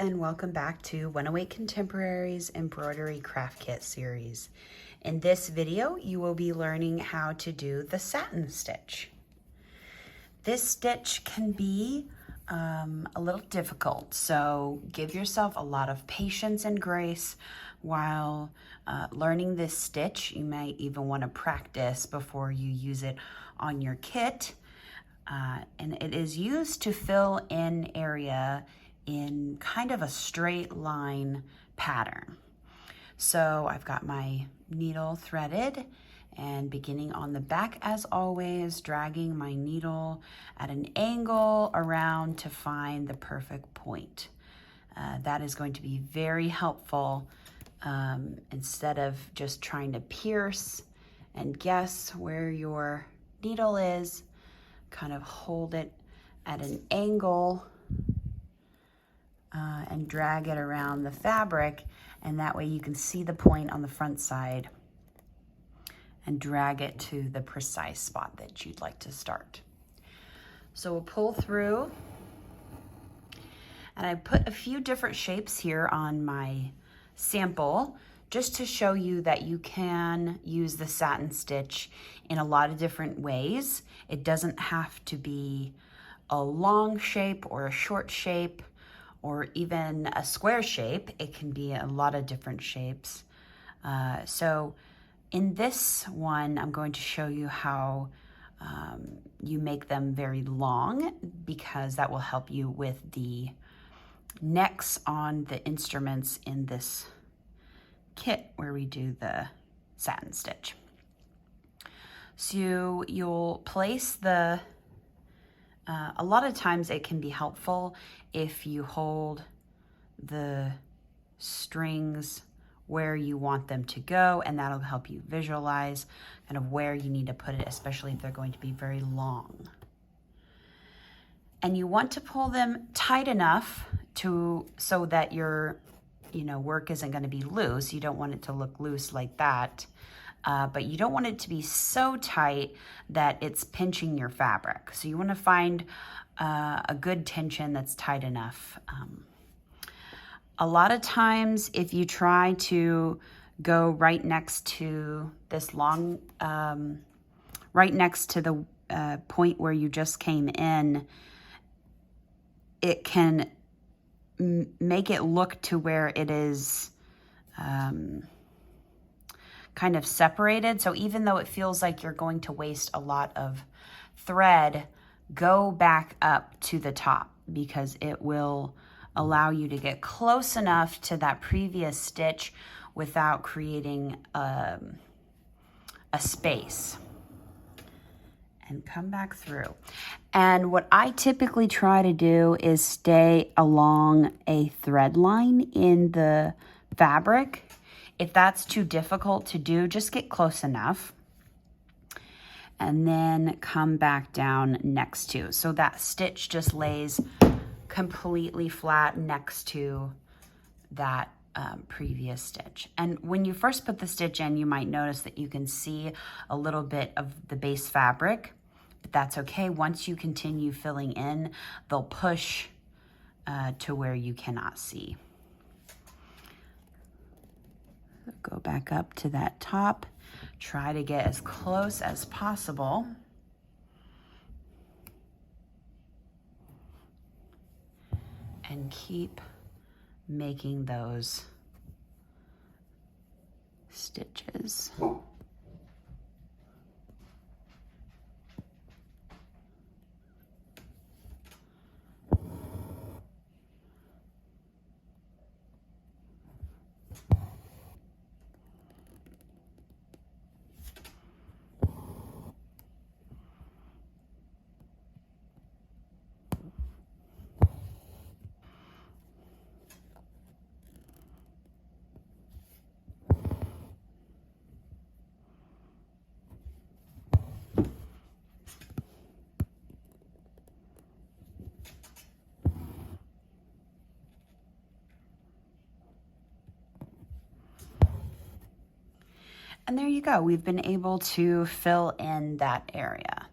and welcome back to 108 Contemporary's Embroidery Craft Kit series. In this video, you will be learning how to do the satin stitch. This stitch can be a little difficult, so give yourself a lot of patience and grace while learning this stitch. You might even want to practice before you use it on your kit. And it is used to fill in area in kind of a straight line pattern. So I've got my needle threaded and beginning on the back as always, dragging my needle at an angle around to find the perfect point. That is going to be very helpful instead of just trying to pierce and guess where your needle is. Kind of hold it at an angle and drag it around the fabric, and that way you can see the point on the front side and drag it to the precise spot that you'd like to start. So we'll pull through, and I put a few different shapes here on my sample just to show you that you can use the satin stitch in a lot of different ways. It doesn't have to be a long shape or a short shape or even a square shape. It can be a lot of different shapes. So in this one, I'm going to show you how you make them very long, because that will help you with the necks on the instruments in this kit where we do the satin stitch. So you'll place the, a lot of times it can be helpful if you hold the strings where you want them to go, and that'll help you visualize kind of where you need to put it, especially if they're going to be very long. And you want to pull them tight enough so that your work isn't going to be loose. You don't want it to look loose like that, but you don't want it to be so tight that it's pinching your fabric. So you want to find a good tension that's tight enough. A lot of times, if you try to go right next to this long, right next to the point where you just came in, it can make it look to where it is kind of separated. So even though it feels like you're going to waste a lot of thread, go back up to the top, because it will allow you to get close enough to that previous stitch without creating a space. And come back through. And what I typically try to do is stay along a thread line in the fabric. If that's too difficult to do, just get close enough and then come back down next to. So that stitch just lays completely flat next to that previous stitch. And when you first put the stitch in, you might notice that you can see a little bit of the base fabric, but that's okay. Once you continue filling in, they'll push to where you cannot see. Go back up to that top. Try to get as close as possible. And keep making those stitches. And there you go. We've been able to fill in that area.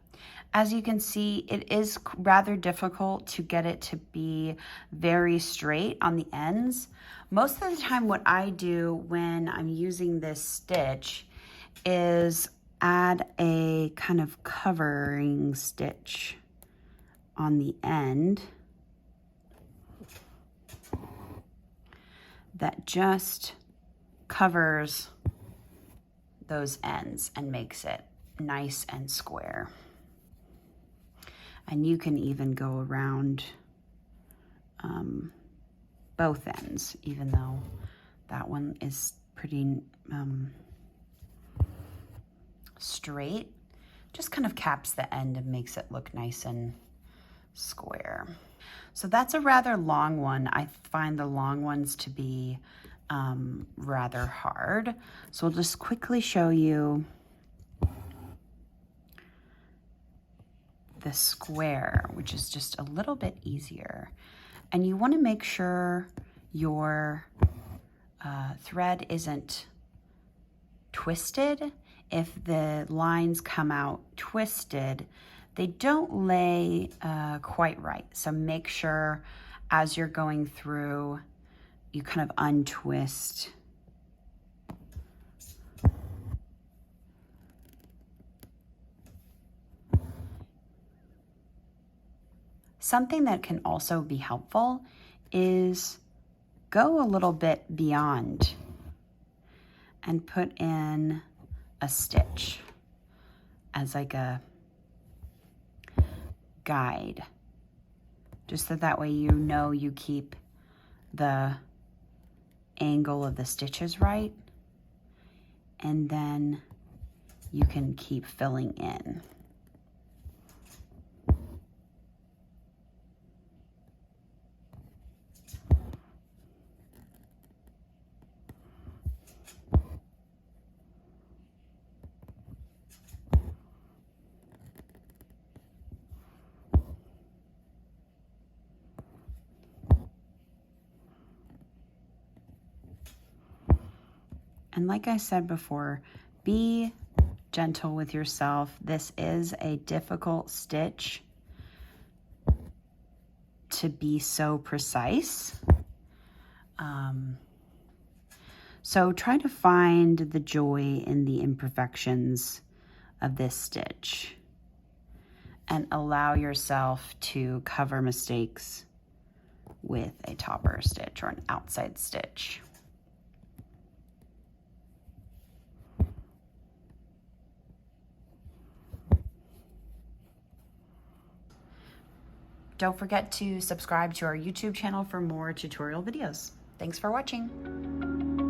As you can see, it is rather difficult to get it to be very straight on the ends. Most of the time what I do when I'm using this stitch is add a kind of covering stitch on the end that just covers those ends and makes it nice and square. And you can even go around both ends, even though that one is pretty straight. Just kind of caps the end and makes it look nice and square. So that's a rather long one. I find the long ones to be rather hard. So I'll just quickly show you the square, which is just a little bit easier. And you want to make sure your thread isn't twisted. If the lines come out twisted, they don't lay quite right. So make sure as you're going through, you kind of untwist Something that can also be helpful is go a little bit beyond and put in a stitch as like a guide, just so that way you know you keep the angle of the stitches right, and then you can keep filling in. And like I said before, be gentle with yourself. This is a difficult stitch to be so precise. So try to find the joy in the imperfections of this stitch and allow yourself to cover mistakes with a topper stitch or an outside stitch. Don't forget to subscribe to our YouTube channel for more tutorial videos. Thanks for watching.